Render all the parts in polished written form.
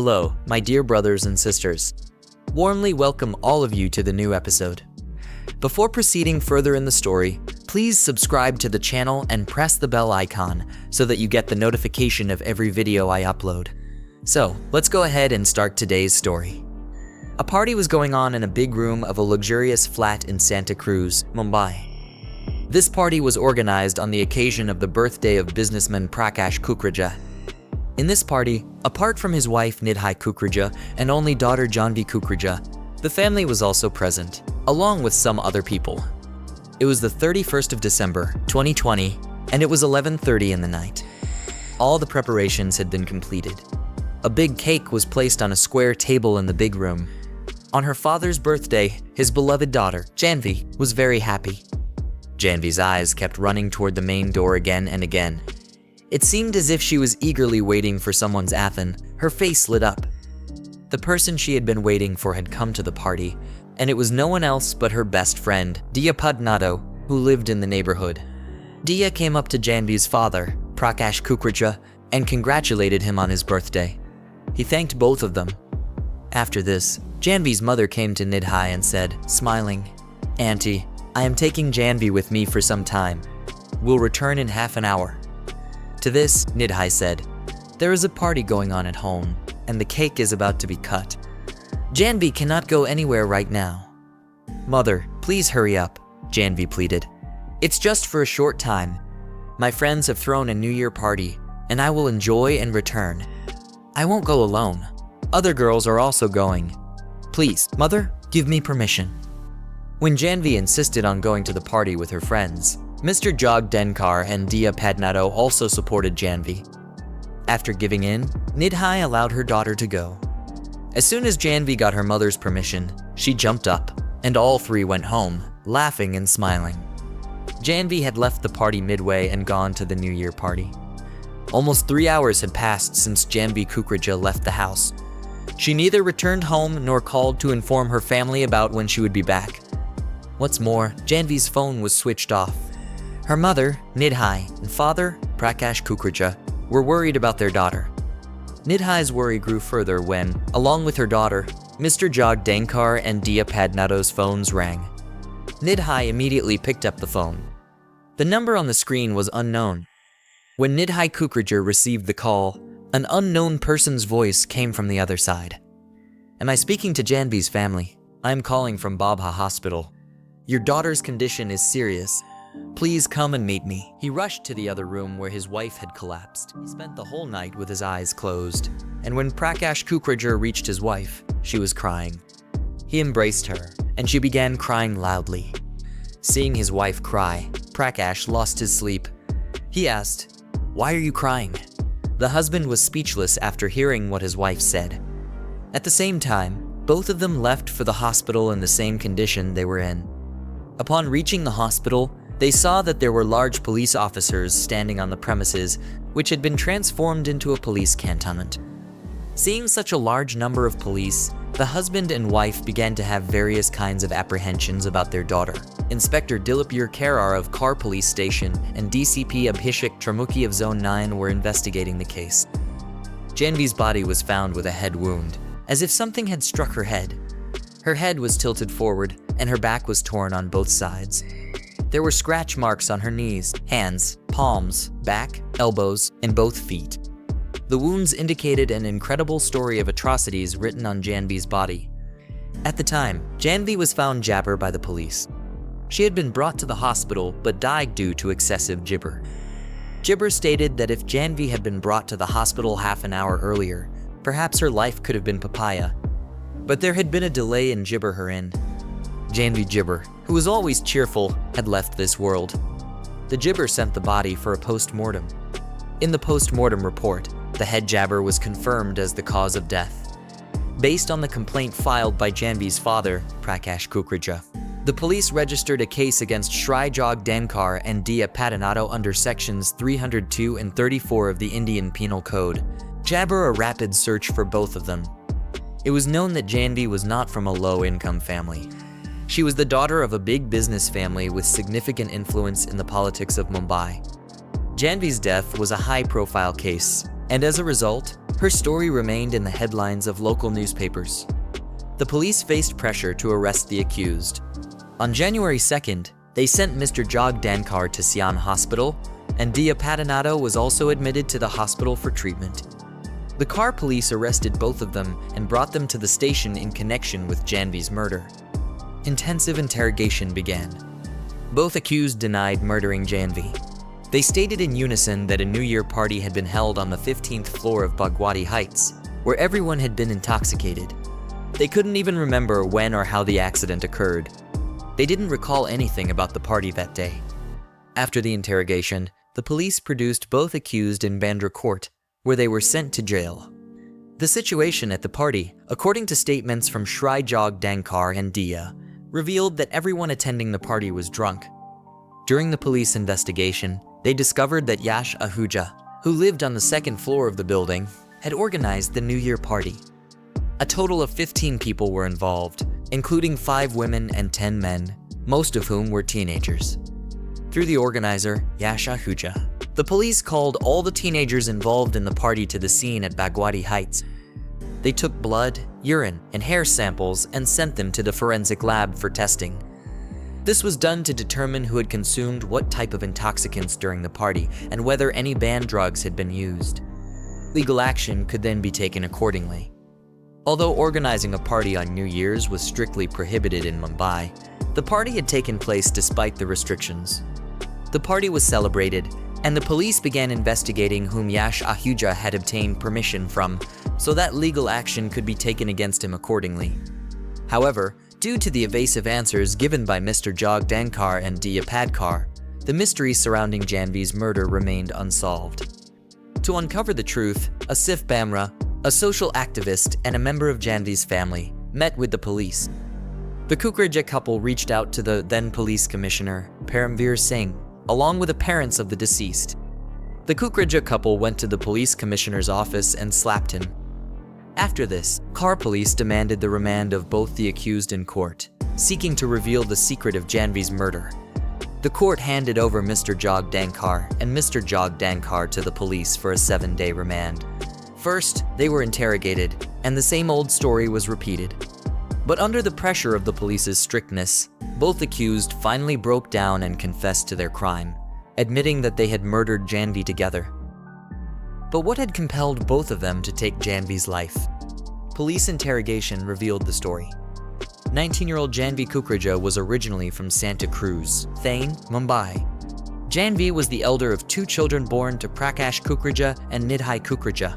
Hello, my dear brothers and sisters. Warmly welcome all of you to the new episode. Before proceeding further in the story, please subscribe to the channel and press the bell icon so that you get the notification of every video I upload. So, let's go ahead and start today's story. A party was going on in a big room of a luxurious flat in Santa Cruz, Mumbai. This party was organized on the occasion of the birthday of businessman Prakash Kukreja. In this party, apart from his wife Nidhi Kukreja and only daughter Jhanvi Kukreja, the family was also present, along with some other people. It was the 31st of December, 2020, and it was 11:30 in the night. All the preparations had been completed. A big cake was placed on a square table in the big room. On her father's birthday, his beloved daughter, Jhanvi, was very happy. Jhanvi's eyes kept running toward the main door again and again. It seemed as if she was eagerly waiting for someone's advent. Her face lit up. The person she had been waiting for had come to the party, and it was no one else but her best friend, Dia Padnado, who lived in the neighborhood. Dia came up to Jhanvi's father, Prakash Kukreja, and congratulated him on his birthday. He thanked both of them. After this, Jhanvi's mother came to Nidhi and said, smiling, "Auntie, I am taking Jhanvi with me for some time. We'll return in half an hour." To this, Nidhi said, "There is a party going on at home, and the cake is about to be cut. Jhanvi cannot go anywhere right now." "Mother, please hurry up," Jhanvi pleaded. "It's just for a short time. My friends have thrown a New Year party, and I will enjoy and return. I won't go alone. Other girls are also going. Please, Mother, give me permission." When Jhanvi insisted on going to the party with her friends, Mr. Jog Denkar and Dia Padnado also supported Jhanvi. After giving in, Nidhi allowed her daughter to go. As soon as Jhanvi got her mother's permission, she jumped up, and all three went home, laughing and smiling. Jhanvi had left the party midway and gone to the New Year party. Almost 3 hours had passed since Jhanvi Kukreja left the house. She neither returned home nor called to inform her family about when she would be back. What's more, Jhanvi's phone was switched off. Her mother, Nidhi, and father, Prakash Kukreja, were worried about their daughter. Nidhi's worry grew further when, along with her daughter, Mr. Jog Denkar and Dia Padnado's phones rang. Nidhi immediately picked up the phone. The number on the screen was unknown. When Nidhi Kukreja received the call, an unknown person's voice came from the other side. "Am I speaking to Jhanvi's family? I am calling from Bhopal Hospital. Your daughter's condition is serious. Please come and meet me." He rushed to the other room where his wife had collapsed. He spent the whole night with his eyes closed, and when Prakash Kukreja reached his wife, she was crying. He embraced her, and she began crying loudly. Seeing his wife cry, Prakash lost his sleep. He asked, "Why are you crying?" The husband was speechless after hearing what his wife said. At the same time, both of them left for the hospital in the same condition they were in. Upon reaching the hospital, they saw that there were large police officers standing on the premises, which had been transformed into a police cantonment. Seeing such a large number of police, the husband and wife began to have various kinds of apprehensions about their daughter. Inspector Dilipir Karar of Kar Police Station and DCP Abhishek Trimukhi of Zone 9 were investigating the case. Jhanvi's body was found with a head wound, as if something had struck her head. Her head was tilted forward, and her back was torn on both sides. There were scratch marks on her knees, hands, palms, back, elbows, and both feet. The wounds indicated an incredible story of atrocities written on Jhanvi's body. At the time, Jhanvi was found jabber by the police. She had been brought to the hospital but died due to excessive gibber. Gibber stated that if Jhanvi had been brought to the hospital half an hour earlier, perhaps her life could have been papaya. But there had been a delay in gibber her in. Jhanvi Gibber, who was always cheerful, had left this world. The gibber sent the body for a post-mortem. In the post-mortem report, the head jabber was confirmed as the cause of death. Based on the complaint filed by Jhanvi's father, Prakash Kukreja, the police registered a case against Shri Jog Denkar and Dia Padnado under sections 302 and 34 of the Indian Penal Code. Jabber a rapid search for both of them. It was known that Jhanvi was not from a low-income family. She was the daughter of a big business family with significant influence in the politics of Mumbai. Jhanvi's death was a high-profile case, and as a result, Her story remained in the headlines of local newspapers. The police faced pressure to arrest the accused. On January 2nd, they sent Mr. Jogdankar to Sian Hospital, and Dia Padanato was also admitted to the hospital for treatment. The car police arrested both of them and brought them to the station in connection with Jhanvi's murder. Intensive interrogation began. Both accused denied murdering Jhanvi. They stated in unison that a New Year party had been held on the 15th floor of Bhagwati Heights, where everyone had been intoxicated. They couldn't even remember when or how the accident occurred. They didn't recall anything about the party that day. After the interrogation, the police produced both accused in Bandra Court, where they were sent to jail. The situation at the party, according to statements from Shri Jogdankar and Dia, revealed that everyone attending the party was drunk. During the police investigation, they discovered that Yash Ahuja, who lived on the second floor of the building, had organized the New Year party. A total of 15 people were involved, including 5 women and 10 men, most of whom were teenagers. Through the organizer, Yash Ahuja, the police called all the teenagers involved in the party to the scene at Bhagwati Heights. They took blood, urine, and hair samples and sent them to the forensic lab for testing. This was done to determine who had consumed what type of intoxicants during the party and whether any banned drugs had been used. Legal action could then be taken accordingly. Although organizing a party on New Year's was strictly prohibited in Mumbai, the party had taken place despite the restrictions. The party was celebrated, and the police began investigating whom Yash Ahuja had obtained permission from, so that legal action could be taken against him accordingly. However, due to the evasive answers given by Mr. Jogdankar and Dia Padkar, the mystery surrounding Jhanvi's murder remained unsolved. To uncover the truth, Asif Bamra, a social activist and a member of Jhanvi's family, met with the police. The Kukreja couple reached out to the then police commissioner, Paramveer Singh, along with the parents of the deceased. The Kukreja couple went to the police commissioner's office and slapped him. After this, car police demanded the remand of both the accused in court, seeking to reveal the secret of Jhanvi's murder. The court handed over Mr. Jogdankar and Mr. Jogdankar to the police for a 7-day remand. First, they were interrogated, and the same old story was repeated. But under the pressure of the police's strictness, both accused finally broke down and confessed to their crime, admitting that they had murdered Jhanvi together. But what had compelled both of them to take Jhanvi's life? Police interrogation revealed the story. 19-year-old Jhanvi Kukreja was originally from Santa Cruz, Thane, Mumbai. Jhanvi was the elder of 2 children born to Prakash Kukreja and Nidhai Kukreja.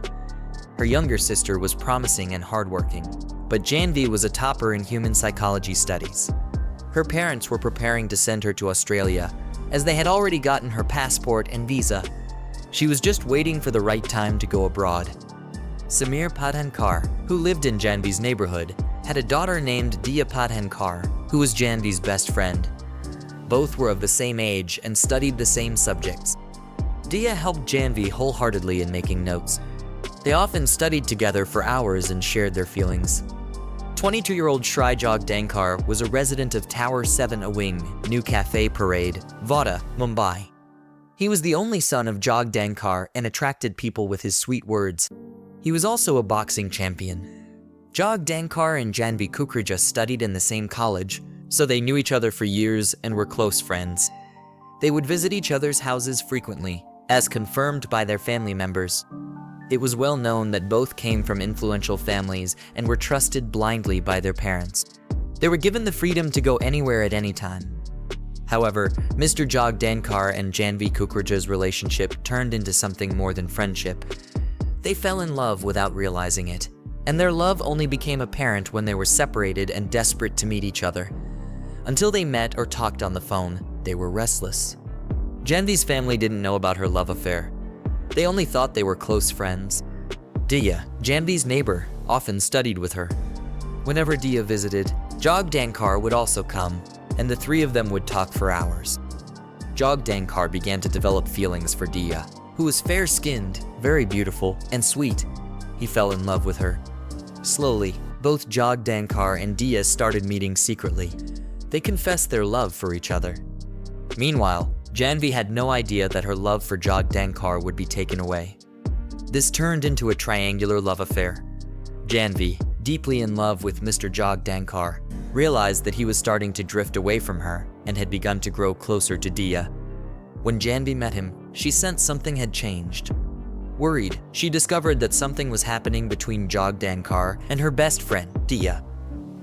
Her younger sister was promising and hardworking, but Jhanvi was a topper in human psychology studies. Her parents were preparing to send her to Australia, as they had already gotten her passport and visa. She was just waiting for the right time to go abroad. Samir Padhankar, who lived in Jhanvi's neighborhood, had a daughter named Dia Padhankar, who was Jhanvi's best friend. Both were of the same age and studied the same subjects. Dia helped Jhanvi wholeheartedly in making notes. They often studied together for hours and shared their feelings. 22-year-old Shri Jogdankar was a resident of Tower 7 Awing, New Cafe Parade, Vada, Mumbai. He was the only son of Jogdankar and attracted people with his sweet words. He was also a boxing champion. Jogdankar and Jhanvi Kukreja studied in the same college, so they knew each other for years and were close friends. They would visit each other's houses frequently, as confirmed by their family members. It was well known that both came from influential families and were trusted blindly by their parents. They were given the freedom to go anywhere at any time. However, Mr. Jogdankar and Jhanvi Kukreja's relationship turned into something more than friendship. They fell in love without realizing it, and their love only became apparent when they were separated and desperate to meet each other. Until they met or talked on the phone, they were restless. Jhanvi's family didn't know about her love affair. They only thought they were close friends. Dia, Jhanvi's neighbor, often studied with her. Whenever Dia visited, Jogdankar would also come, and the 3 of them would talk for hours. Jogdankar began to develop feelings for Dia, who was fair-skinned, very beautiful, and sweet. He fell in love with her. Slowly, both Jogdankar and Dia started meeting secretly. They confessed their love for each other. Meanwhile, Jhanvi had no idea that her love for Jogdankar would be taken away. This turned into a triangular love affair. Jhanvi, deeply in love with Mr. Jagdankar, realized that he was starting to drift away from her and had begun to grow closer to Dia. When Jhanvi met him, she sensed something had changed. Worried, she discovered that something was happening between Jagdankar and her best friend, Dia.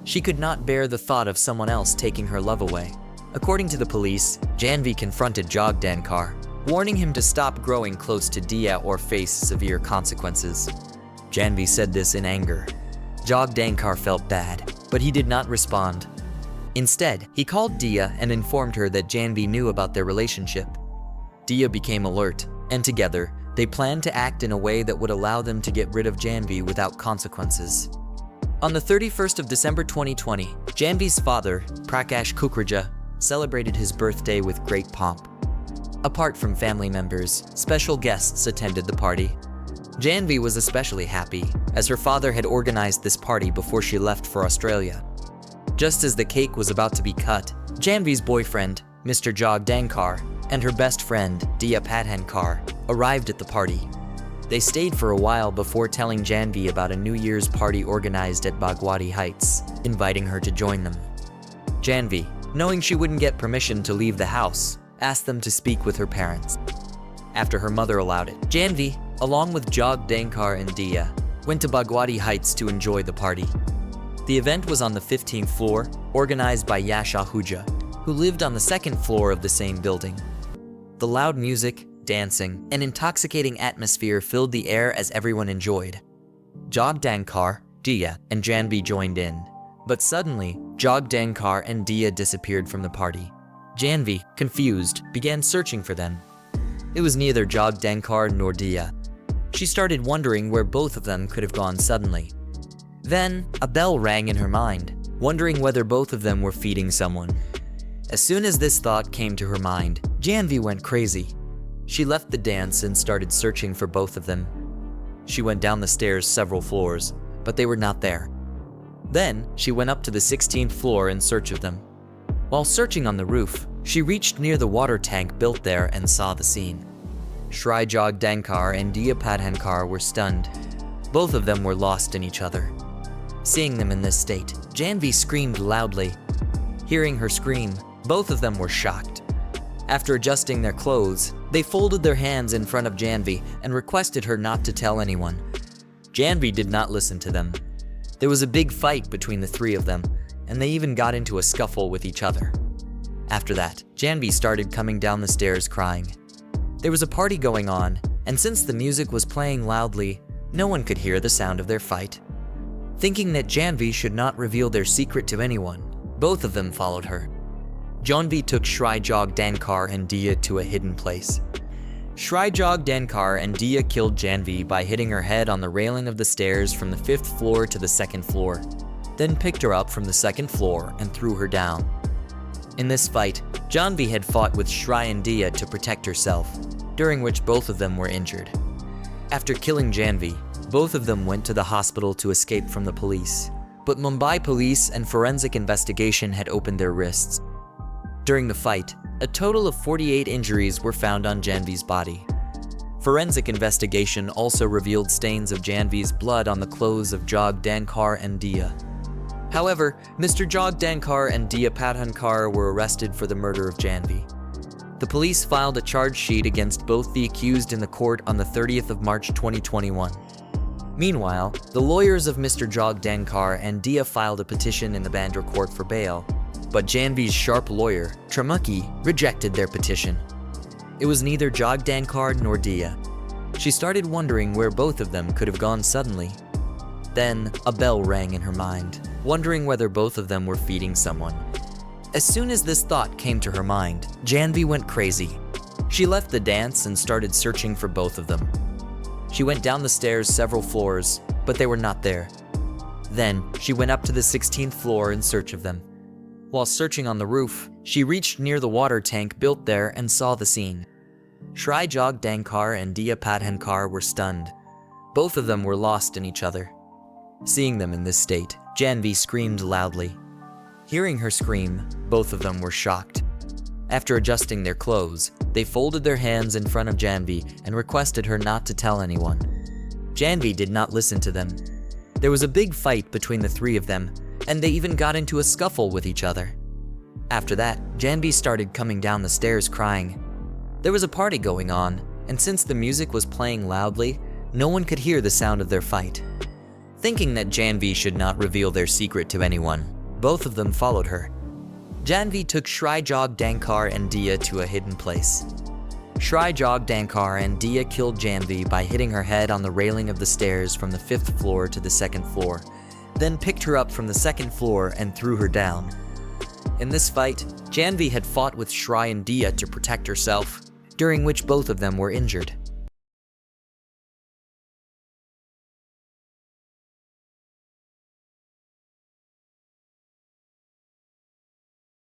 She could not bear the thought of someone else taking her love away. According to the police, Jhanvi confronted Jagdankar, warning him to stop growing close to Dia or face severe consequences. Jhanvi said this in anger. Jagdankar felt bad, but he did not respond. Instead, he called Dia and informed her that Jhanvi knew about their relationship. Dia became alert, and together, they planned to act in a way that would allow them to get rid of Jhanvi without consequences. On the 31st of December 2020, Jhanvi's father, Prakash Kukreja, celebrated his birthday with great pomp. Apart from family members, special guests attended the party. Jhanvi was especially happy, as her father had organized this party before she left for Australia. Just as the cake was about to be cut, Jhanvi's boyfriend, Mr. Jagdankar, and her best friend, Dia Padhankar, arrived at the party. They stayed for a while before telling Jhanvi about a New Year's party organized at Bhagwati Heights, inviting her to join them. Jhanvi, knowing she wouldn't get permission to leave the house, asked them to speak with her parents. After her mother allowed it, Jhanvi, along with Jagdankar and Dia, went to Bhagwati Heights to enjoy the party. The event was on the 15th floor, organized by Yash Ahuja, who lived on the second floor of the same building. The loud music, dancing, and intoxicating atmosphere filled the air as everyone enjoyed. Jagdankar, Dia, and Jhanvi joined in, but suddenly, Jagdankar and Dia disappeared from the party. Jhanvi, confused, began searching for them. It was neither Jagdankar nor Dia. She started wondering where both of them could have gone suddenly. Then, a bell rang in her mind, wondering whether both of them were feeding someone. As soon as this thought came to her mind, Jhanvi went crazy. She left the dance and started searching for both of them. She went down the stairs several floors, but they were not there. Then, she went up to the 16th floor in search of them. While searching on the roof, she reached near the water tank built there and saw the scene. Shri Jagdankar and Dia Padhankar were stunned. Both of them were lost in each other. Seeing them in this state, Jhanvi screamed loudly. Hearing her scream, both of them were shocked. After adjusting their clothes, they folded their hands in front of Jhanvi and requested her not to tell anyone. Jhanvi did not listen to them. There was a big fight between the three of them, and they even got into a scuffle with each other. After that, Jhanvi started coming down the stairs crying. There was a party going on, and since the music was playing loudly, no one could hear the sound of their fight. Thinking that Jhanvi should not reveal their secret to anyone, both of them followed her. Jhanvi took Shri Jagdankar and Dia to a hidden place. Shri Jagdankar and Dia killed Jhanvi by hitting her head on the railing of the stairs from the 5th floor to the 2nd floor, then picked her up from the 2nd floor and threw her down. In this fight, Jhanvi had fought with Shri and Dia to protect herself, during which both of them were injured. After killing Jhanvi, both of them went to the hospital to escape from the police, but Mumbai police and forensic investigation had opened their wrists. During the fight, a total of 48 injuries were found on Jhanvi's body. Forensic investigation also revealed stains of Jhanvi's blood on the clothes of Jagdankar and Dia. However, Mr. Jagdankar and Dia Padhankar were arrested for the murder of Jhanvi. The police filed a charge sheet against both the accused in the court on the 30th of March 2021. Meanwhile, the lawyers of Mr. Jagdankar and Dia filed a petition in the Bandra court for bail, but Jhanvi's sharp lawyer, Trimukhi, rejected their petition. It was neither Jagdankar nor Dia. She started wondering where both of them could have gone suddenly. Then, a bell rang in her mind, wondering whether both of them were feeding someone. As soon as this thought came to her mind, Jhanvi went crazy. She left the dance and started searching for both of them. She went down the stairs several floors, but they were not there. Then, she went up to the 16th floor in search of them. While searching on the roof, she reached near the water tank built there and saw the scene. Shri Jagdankar and Dia Padhankar were stunned. Both of them were lost in each other. Seeing them in this state, Jhanvi screamed loudly. Hearing her scream, both of them were shocked. After adjusting their clothes, they folded their hands in front of Jhanvi and requested her not to tell anyone. Jhanvi did not listen to them. There was a big fight between the three of them, and they even got into a scuffle with each other. After that, Jhanvi started coming down the stairs crying. There was a party going on, and since the music was playing loudly, no one could hear the sound of their fight. Thinking that Jhanvi should not reveal their secret to anyone, both of them followed her. Jhanvi took Shrijog Dankar and Dia to a hidden place. Shrijog Dankar and Dia killed Jhanvi by hitting her head on the railing of the stairs from the 5th floor to the 2nd floor, then picked her up from the 2nd floor and threw her down. In this fight, Jhanvi had fought with Shri and Dia to protect herself, during which both of them were injured.